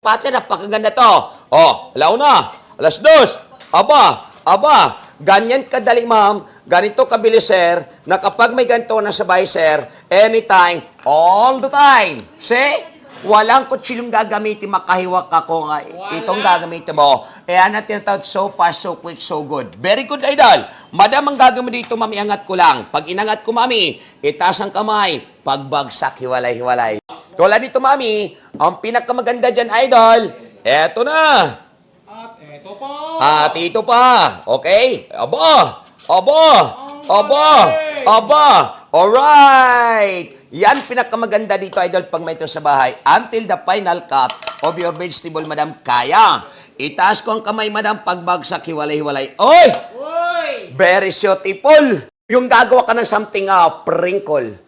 Pati, napakaganda to. Oh, alaw na. Alas 2. Aba. Ganyan kadali, ma'am. Ganito kabilis, sir, na kapag may ganito na sa bahay, sir, anytime, all the time. See? Walang kutsilong gagamitin, makahiwak ako nga. Itong gagamitin mo. Ayan ang tinatawag, so fast, so quick, so good. Very good, idol. Madam, ang gagawin dito, mami, iangat ko lang. Pag inangat ko, mami, itaas ang kamay. Pagbagsak, hiwalay-hiwalay. Tulad dito, mami, ang pinakamaganda dyan, idol, eto na. At ito pa. Okay? Aba. Alright. Yan pinakamaganda dito, idol, pag may ito sa bahay. Until the final cut of your vegetable, madam, kaya. Itaas ko ang kamay, madam, pagbagsak, hiwalay-hiwalay. Oy! Very beautiful. Yung gagawa ka ng something prinkle.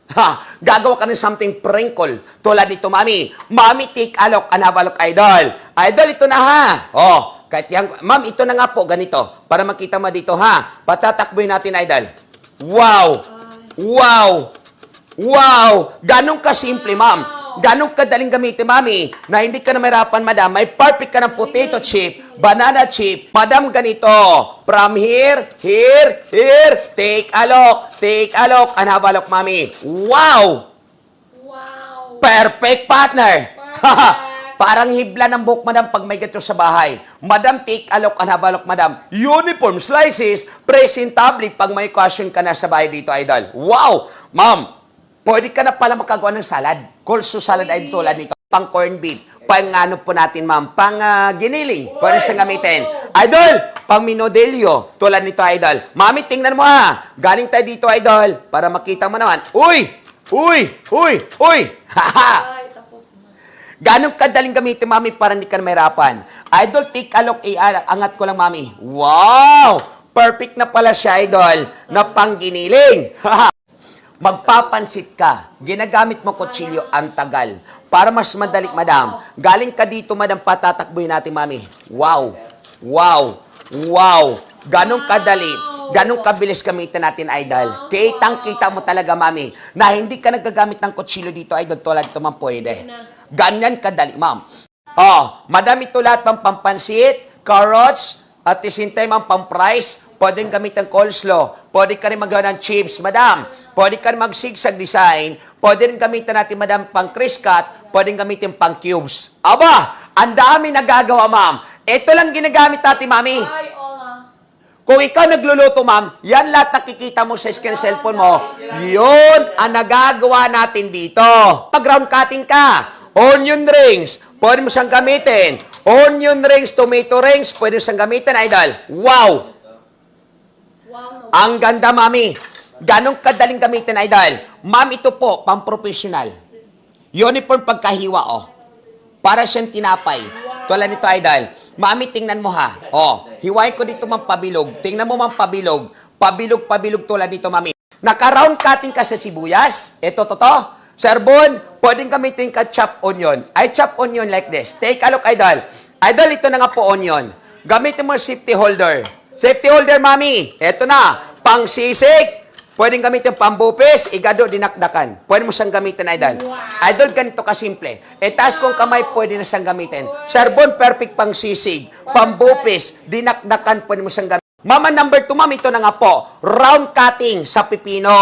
Gagawa ka ng something prinkle. Tulad nito, mami. Mami, take alok, anabalok, idol. Idol, ito na ha. Oh, kahit yan. Ma'am, ito na nga po, ganito. Para makita mo dito, ha. Patatakboy natin, idol. Wow! Ganong kasimple, ma'am. Ganong kadaling gamitin, mami, na hindi ka na mahirapan, madam. May perfect ka ng potato chip, banana chip. Madam, ganito. From here, take alok, anabalok, mami. Wow! Perfect, partner. Parang hibla ng buhok, madam, pag may gato sa bahay. Madam, take alok, anabalok, madam. Uniform slices, presentable pag may question ka na sa bahay dito, idol. Wow! Ma'am, pwede ka na pala makagawa ng salad. Coleslaw salad ay tulad nito. Pang corned beef. Pang ano po natin, ma'am? Pang giniling. Pwede siyang gamitin. Idol, pang minodelio. Tulad nito, idol. Mami, tingnan mo ha. Galing tayo dito, idol. Para makita mo naman. Uy! Haha! Ganong kadaling gamitin, mami, para hindi ka na mahirapan. Idol, take alok, angat ko lang, mami. Wow! Perfect na pala siya, idol, na pangginiling. Magpapansit ka. Ginagamit mo kutsilyo, ang tagal. Para mas madali, madam. Galing ka dito, madam, patatakboy natin, mami. Wow! Ganong kadali. Ganong kabilis gamitin natin, idol. Kitang-kita mo talaga, mami, na hindi ka nagagamit ng kutsilyo dito, idol. Tulad ito, ma'am, pwede. Ganyan kadali, ma'am. Oh, madam, ito lahat pang pampansit, carrots, at the same time, ang pang-fries. Pwedeng gamitin coleslaw. Pwede ka rin magawa ng chips, madam. Pwede ka rin mag-zigzag design. Pwede rin gamitin natin, madam, pang-crisp cut. Pwede gamitin pang-cubes. Aba, ang dami nagagawa, ma'am. Ito lang ginagamit natin, mami. Kung ikaw nagluluto, ma'am, yan lahat nakikita mo sa screen cellphone mo. Yun ang nagagawa natin dito. Pag-round cutting ka, onion rings, pwede mo siyang gamitin. Onion rings, tomato rings, pwede mo siyang gamitin, idol. Wow! Ang ganda, mami. Ganong kadaling gamitin, idol. Ma'am, ito po, pang-professional. Uniform pagkahiwa, oh. Para siyang tinapay. Tulad nito, idol. Mami, tingnan mo, ha. Oh, hiwain ko dito, ma'am, pabilog. Tingnan mo, ma'am, pabilog. Pabilog tulad nito, mami. Naka-round cutting ka sa sibuyas. Ito, Sir Bon, pwedeng gamitin ka chop onion. I chop onion like this. Take a look, idol. Idol, ito na nga po onion. Gamitin mo safety holder. Safety holder, mami. Ito na. Pang sisig. Pwedeng gamitin pambupis. Igado, dinakdakan. Pwede mo siyang gamitin, idol. Idol, ganito kasimple. Taas kong kamay, pwede na siyang gamitin. Sir Bon, perfect pang sisig. Pambupis. Dinakdakan, pwede mo siyang gamitin. Mama, number 2, ma'am, ito na nga po. Round cutting sa pipino.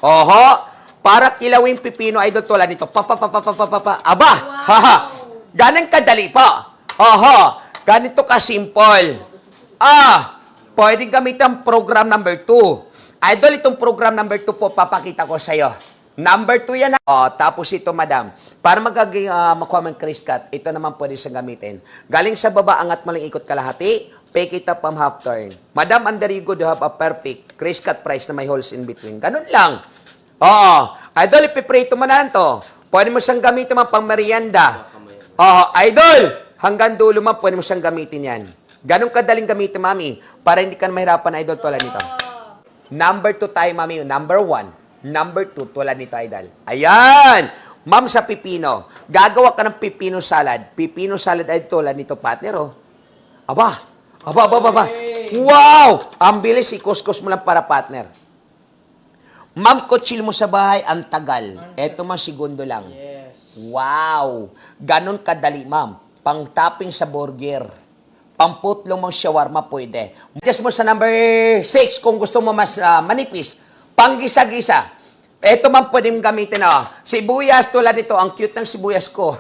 Oho. Para kilawin pipino, idol, tulad nito. Aba. Haha. Ganang kadali po. Oho. Ganito kasimple. Pwedeng gamitin program number 2. Idol, itong program number 2 po, papakita ko sa'yo. Number 2 yan. Tapos ito, madam. Para magaging makuha ng crisp cut, ito naman pwede siyang gamitin. Galing sa baba, angat mo lang ikot kalahati, pick it up from half turn. Madam, under you go to have a perfect crisp cut price na may holes in between. Ganun lang. Idol, ipiprito mo na lang to. Pwede mo siyang gamitin mga pang merienda. Idol, hanggang dulo man, pwede mo siyang gamitin yan. Ganun kadaling gamitin, mami, para hindi ka mahirapan, idol, tulad nito. Number 2 tayo, mami. Number 1. Number 2, tulad nito, idol. Ayan! Ma'am, sa pipino. Gagawa ka ng pipino salad. Pipino salad ay tulad nito, partner, oh. Aba! Wow! Ang bilis, ikuskus mo lang para partner. Ma'am, kutsil mo sa bahay, ang tagal. Eto, mga segundo lang. Yes. Wow! Ganon kadali, ma'am. pang-topping sa burger. Pamputlong mong shawarma pwede. Just mo sa number 6 kung gusto mo mas manipis. Panggisa-gisa. Ito man pwedeng gamitin. Sibuyas tulad nito. Ang cute ng sibuyas ko.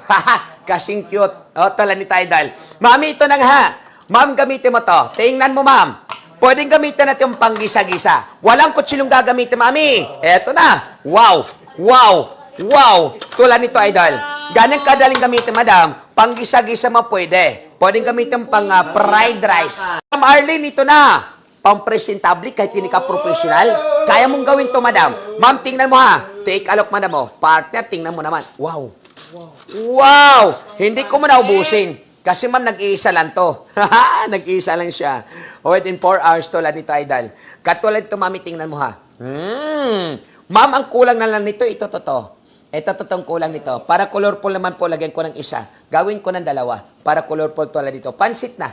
Kasing cute. Tulad ni Tidal. Mami, ito na nga. Ma'am, gamitin mo to. Tingnan mo, ma'am. Pwedeng gamitin natin yung panggisa-gisa. Walang kutsilong gagamitin, mami. Eto na. Wow. Wow. Wow. Tulad nito, Idol. Ganang kadaling gamitin, madam. Panggisa-gisa mo pwede. Pwedeng gamitin pang fried rice. Ma'am Arlene, ito na. Pang-presentable kahit hindi ka professional. Kaya mong gawin to, madam. Ma'am, tingnan mo ha. Take a look, madam mo. Partner, tingnan mo naman. Wow. Wow. Hindi ko man naubusin. Kasi ma'am, nag-iisa lang to. Nag-iisa lang siya. Within 4 hours to lang nito, Idol. Katulad ito, mami, tingnan mo ha. Ma'am, ang kulang na lang nito, ito, to. Ito, totoong kulang nito. Para colorful naman po, lagyan ko ng isa. Gawin ko ng 2. Para colorful to lang dito. Pansit na.